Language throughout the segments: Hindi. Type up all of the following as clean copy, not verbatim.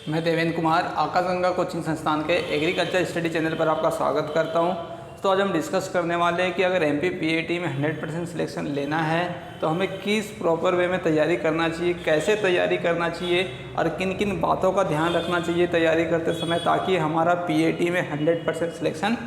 मैं देवेंद्र कुमार आकाशगंगा कोचिंग संस्थान के एग्रीकल्चर स्टडी चैनल पर आपका स्वागत करता हूं। तो आज हम डिस्कस करने वाले हैं कि अगर MPPAT में 100% सिलेक्शन लेना है तो हमें किस प्रॉपर वे में तैयारी करना चाहिए, कैसे तैयारी करना चाहिए और किन किन बातों का ध्यान रखना चाहिए तैयारी करते समय, ताकि हमारा PAT में 100% सिलेक्शन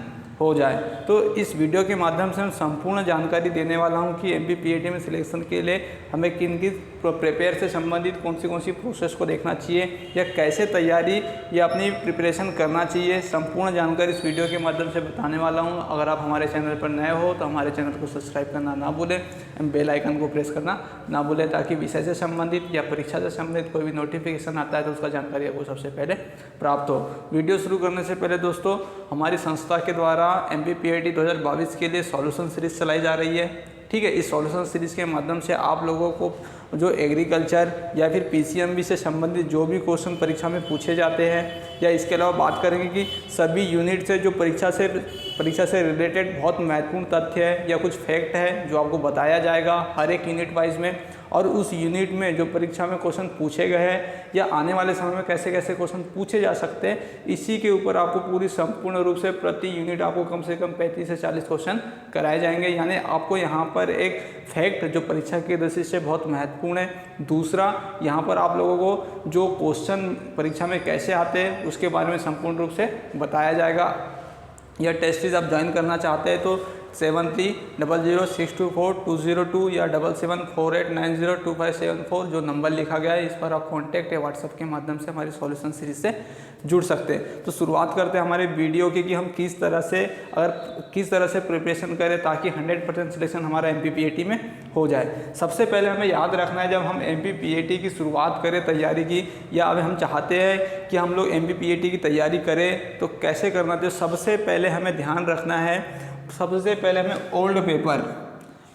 हो जाए। तो इस वीडियो के माध्यम से हम संपूर्ण जानकारी देने वाला हूं कि MPPAT में सिलेक्शन के लिए हमें किन किन प्रिपेयर से संबंधित कौन सी प्रोसेस को देखना चाहिए या कैसे तैयारी या अपनी प्रिपरेशन करना चाहिए। संपूर्ण जानकारी इस वीडियो के माध्यम से बताने वाला हूं। अगर आप हमारे चैनल पर नए हो तो हमारे चैनल को सब्सक्राइब करना ना भूलें, बेल आइकन को प्रेस करना ना भूलें, ताकि विषय से संबंधित या परीक्षा से संबंधित कोई भी नोटिफिकेशन आता है तो उसका जानकारी आपको सबसे पहले प्राप्त हो। वीडियो शुरू करने से पहले दोस्तों, हमारी संस्था के द्वारा MPPAT 2022 के लिए सॉल्यूशन सीरीज चलाई जा रही है। ठीक है, इस सॉल्यूशन सीरीज़ के माध्यम से आप लोगों को जो एग्रीकल्चर या फिर PCMB से संबंधित जो भी क्वेश्चन परीक्षा में पूछे जाते हैं, या इसके अलावा बात करेंगे कि सभी यूनिट से जो परीक्षा से रिलेटेड बहुत महत्वपूर्ण तथ्य है या कुछ फैक्ट है जो आपको बताया जाएगा हर एक यूनिट वाइज में, और उस यूनिट में जो परीक्षा में क्वेश्चन पूछे गए हैं या आने वाले समय में कैसे कैसे क्वेश्चन पूछे जा सकते हैं, इसी के ऊपर आपको पूरी संपूर्ण रूप से प्रति यूनिट आपको कम से कम 35 से 40 क्वेश्चन कराए जाएंगे। यानी आपको यहाँ पर एक फैक्ट जो परीक्षा की दृष्टि से बहुत महत्वपूर्ण है। दूसरा, यहाँ पर आप लोगों को जो क्वेश्चन परीक्षा में कैसे आते हैं उसके बारे में संपूर्ण रूप से बताया जाएगा। यह टेस्ट सीरीज आप ज्वाइन करना चाहते हैं तो 7300624202 या 7748902574 जो नंबर लिखा गया है, इस पर आप कॉन्टैक्ट या व्हाट्सएप के माध्यम से हमारी सॉल्यूशन सीरीज से जुड़ सकते हैं। तो शुरुआत करते हैं हमारे वीडियो की कि हम किस तरह से प्रिपरेशन करें ताकि 100% सिलेक्शन हमारा MPPAT में हो जाए। सबसे पहले हमें याद रखना है, जब हम MPPAT की शुरुआत करें तैयारी की, या अब हम चाहते हैं कि हम लोग MPPAT की तैयारी करें तो कैसे करना चाहिए। सबसे पहले हमें ध्यान रखना है, सबसे पहले हमें ओल्ड पेपर,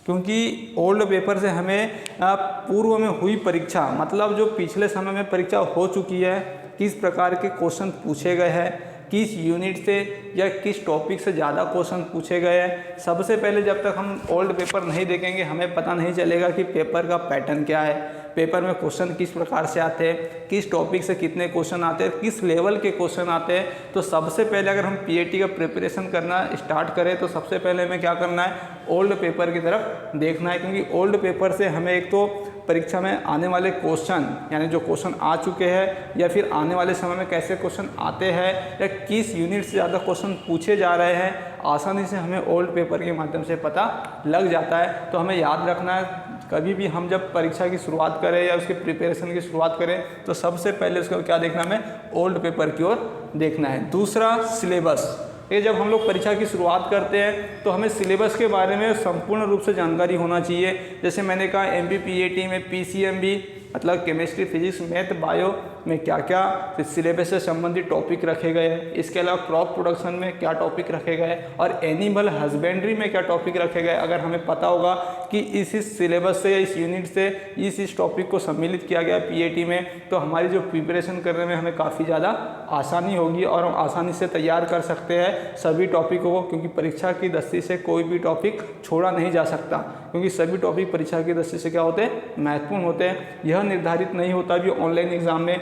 क्योंकि ओल्ड पेपर से हमें पूर्व में हुई परीक्षा, मतलब जो पिछले समय में परीक्षा हो चुकी है, किस प्रकार के क्वेश्चन पूछे गए हैं, किस यूनिट से या किस टॉपिक से ज़्यादा क्वेश्चन पूछे गए हैं। सबसे पहले जब तक हम ओल्ड पेपर नहीं देखेंगे हमें पता नहीं चलेगा कि पेपर का पैटर्न क्या है, पेपर में क्वेश्चन किस प्रकार से आते हैं, किस टॉपिक से कितने क्वेश्चन आते हैं, किस लेवल के क्वेश्चन आते हैं। तो सबसे पहले अगर हम PAT का प्रिपरेशन करना स्टार्ट करें तो सबसे पहले हमें क्या करना है, ओल्ड पेपर की तरफ देखना है, क्योंकि ओल्ड पेपर से हमें एक तो परीक्षा में आने वाले क्वेश्चन, यानी जो क्वेश्चन आ चुके हैं या फिर आने वाले समय में कैसे क्वेश्चन आते हैं या किस यूनिट से ज़्यादा क्वेश्चन पूछे जा रहे हैं, आसानी से हमें ओल्ड पेपर के माध्यम से पता लग जाता है। तो हमें याद रखना है, कभी भी हम जब परीक्षा की शुरुआत करें या उसके प्रिपरेशन की शुरुआत करें तो सबसे पहले उसको क्या देखना है, हमें ओल्ड पेपर की ओर देखना है। दूसरा, सिलेबस। ये जब हम लोग परीक्षा की शुरुआत करते हैं तो हमें सिलेबस के बारे में संपूर्ण रूप से जानकारी होना चाहिए। जैसे मैंने कहा MPPAT में PCMB मतलब केमिस्ट्री, फिजिक्स, मैथ, बायो में क्या क्या सिलेबस से संबंधित टॉपिक रखे गए हैं, इसके अलावा क्रॉप प्रोडक्शन में क्या टॉपिक रखे गए और एनिमल हस्बेंड्री में क्या टॉपिक रखे गए। अगर हमें पता होगा कि इस सिलेबस से, इस यूनिट से इस टॉपिक को सम्मिलित किया गया PAT में, तो हमारी जो प्रिपरेशन करने में हमें काफ़ी ज़्यादा आसानी होगी और हम आसानी से तैयार कर सकते हैं सभी टॉपिकों को, क्योंकि परीक्षा की दृष्टि से कोई भी टॉपिक छोड़ा नहीं जा सकता, क्योंकि सभी टॉपिक परीक्षा की दृष्टि से क्या होते हैं, महत्वपूर्ण होते हैं। यह निर्धारित नहीं होता भी ऑनलाइन एग्जाम में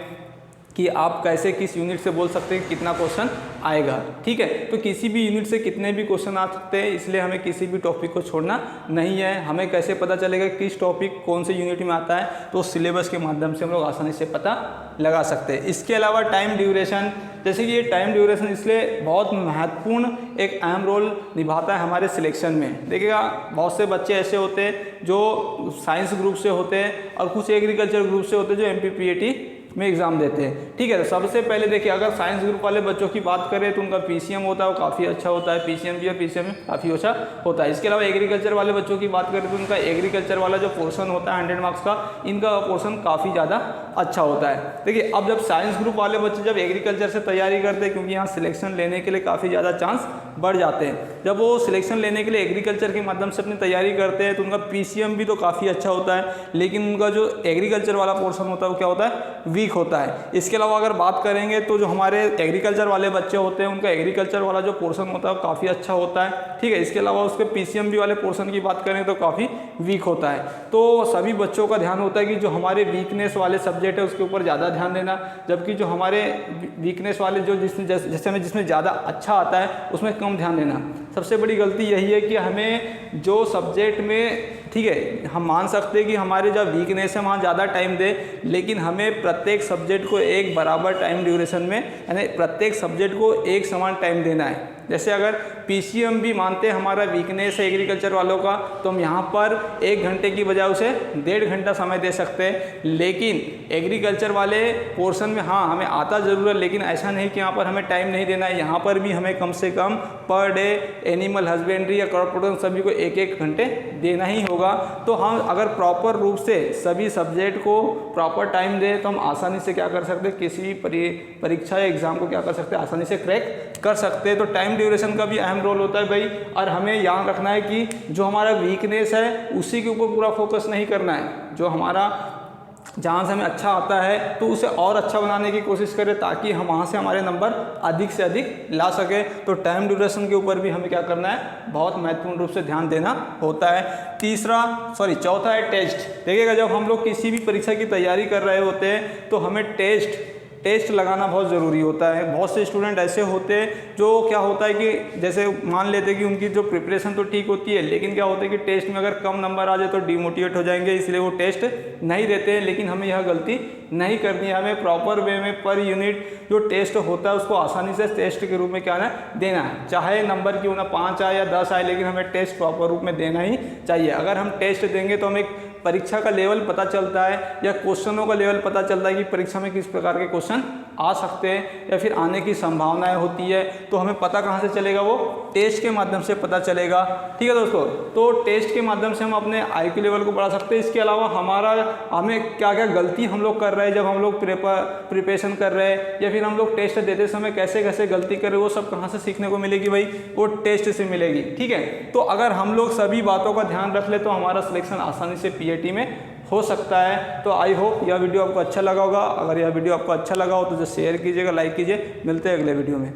कि आप कैसे किस यूनिट से बोल सकते हैं कितना क्वेश्चन आएगा। ठीक है, तो किसी भी यूनिट से कितने भी क्वेश्चन आ सकते हैं, इसलिए हमें किसी भी टॉपिक को छोड़ना नहीं है। हमें कैसे पता चलेगा किस टॉपिक कौन से यूनिट में आता है, तो सिलेबस के माध्यम से हम लोग आसानी से पता लगा सकते हैं। इसके अलावा टाइम ड्यूरेशन, जैसे कि ये टाइम ड्यूरेशन इसलिए बहुत महत्वपूर्ण एक अहम रोल निभाता है हमारे सिलेक्शन में। देखिएगा, बहुत से बच्चे ऐसे होते हैं जो साइंस ग्रुप से होते हैं और कुछ एग्रीकल्चर ग्रुप से होते हैं जो MPPAT में एग्ज़ाम देते हैं। ठीक है, तो सबसे पहले देखिए, अगर साइंस ग्रुप वाले बच्चों की बात करें तो उनका PCM होता है वो काफ़ी अच्छा होता है, PCMB और PCM काफ़ी अच्छा होता है। इसके अलावा एग्रीकल्चर वाले बच्चों की बात करें तो उनका एग्रीकल्चर वाला जो पोर्शन होता है 100 मार्क्स का, इनका पोर्शन काफ़ी ज़्यादा अच्छा होता है। देखिए, अब जब साइंस ग्रुप वाले बच्चे जब एग्रीकल्चर से तैयारी करते हैं, क्योंकि यहाँ सिलेक्शन लेने के लिए काफ़ी ज़्यादा चांस बढ़ जाते हैं, जब वो सिलेक्शन लेने के लिए एग्रीकल्चर के माध्यम से अपनी तैयारी करते हैं तो उनका पीसीएम भी तो काफ़ी अच्छा होता है, लेकिन उनका जो एग्रीकल्चर वाला पोर्शन होता है वो क्या होता है, वीक होता है। इसके अलावा अगर बात करेंगे तो जो हमारे एग्रीकल्चर वाले बच्चे होते हैं उनका एग्रीकल्चर वाला जो पोर्शन होता है वो काफ़ी अच्छा होता है, ठीक है। इसके अलावा उसके पीसीएमबी वाले पोर्शन की बात करें तो काफ़ी वीक होता है। तो सभी बच्चों का ध्यान होता है कि जो हमारे वीकनेस वाले सब्जेक्ट है उसके ऊपर ज़्यादा ध्यान देना, जबकि जो हमारे वीकनेस वाले जो जैसे हमें जिसमें ज़्यादा अच्छा आता है उसमें कम ध्यान देना। सबसे बड़ी गलती यही है कि हमें जो सब्जेक्ट में, ठीक है, हम मान सकते हैं कि हमारे जो वीकनेस है वहाँ ज़्यादा टाइम दे, लेकिन हमें प्रत्येक सब्जेक्ट को एक बराबर टाइम ड्यूरेशन में, यानी प्रत्येक सब्जेक्ट को एक समान टाइम देना है। जैसे अगर पीसीएम भी मानते हैं हमारा वीकनेस है एग्रीकल्चर वालों का, तो हम यहाँ पर 1 घंटे की बजाय उसे 1.5 घंटा समय दे सकते हैं। लेकिन एग्रीकल्चर वाले पोर्शन में हाँ हमें आता ज़रूर है, लेकिन ऐसा नहीं कि यहाँ पर हमें टाइम नहीं देना है। यहाँ पर भी हमें कम से कम पर डे एनिमल हस्बेंड्री या क्रॉप प्रोडक्शन सभी को 1-1 घंटे देना ही होगा। तो हम अगर प्रॉपर रूप से सभी सब्जेक्ट को प्रॉपर टाइम दें तो हम आसानी से क्या कर सकते हैं, किसी भी परीक्षा या एग्ज़ाम को क्या कर सकते हैं, आसानी से क्रैक कर सकते हैं। तो टाइम ड्यूरेशन का भी अहम रोल होता है भाई, और हमें याद रखना है कि जो हमारा वीकनेस है उसी के ऊपर पूरा फोकस नहीं करना है। जो हमारा जहाँ से हमें अच्छा आता है तो उसे और अच्छा बनाने की कोशिश करें ताकि हम वहाँ से हमारे नंबर अधिक से अधिक ला सके। तो टाइम ड्यूरेशन के ऊपर भी हमें क्या करना है, बहुत महत्वपूर्ण रूप से ध्यान देना होता है। चौथा है टेस्ट। देखिएगा जब हम लोग किसी भी परीक्षा की तैयारी कर रहे होते हैं तो हमें टेस्ट लगाना बहुत ज़रूरी होता है। बहुत से स्टूडेंट ऐसे होते हैं जो क्या होता है कि जैसे मान लेते हैं कि उनकी जो प्रिपरेशन तो ठीक होती है, लेकिन क्या होता है कि टेस्ट में अगर कम नंबर आ जाए तो डिमोटिवेट हो जाएंगे, इसलिए वो टेस्ट नहीं देते हैं। लेकिन हमें यह गलती नहीं करनी है, हमें प्रॉपर वे में पर यूनिट जो टेस्ट होता है उसको आसानी से टेस्ट के रूप में क्या देना है। चाहे नंबर क्यों ना 5 आए या 10 आए, लेकिन हमें टेस्ट प्रॉपर रूप में देना ही चाहिए। अगर हम टेस्ट देंगे तो हमें परीक्षा का लेवल पता चलता है या क्वेश्चनों का लेवल पता चलता है कि परीक्षा में किस प्रकार के क्वेश्चन आ सकते हैं या फिर आने की संभावनाएं होती है। तो हमें पता कहाँ से चलेगा, वो टेस्ट के माध्यम से पता चलेगा। ठीक है दोस्तों, तो टेस्ट के माध्यम से हम अपने IQ लेवल को बढ़ा सकते हैं। इसके अलावा हमें क्या क्या गलती हम लोग कर रहे हैं जब हम लोग प्रिपरेशन कर रहे हैं, या फिर हम लोग टेस्ट देते समय कैसे कैसे गलती कर रहे हैं, वो सब कहाँ से सीखने को मिलेगी भाई, वो टेस्ट से मिलेगी। ठीक है, तो अगर हम लोग सभी बातों का ध्यान रख ले तो हमारा सिलेक्शन आसानी से PAT में हो सकता है। तो आई होप यह वीडियो आपको अच्छा लगा होगा। अगर यह वीडियो आपको अच्छा लगा हो तो शेयर कीजिएगा, लाइक कीजिए। मिलते हैं अगले वीडियो में।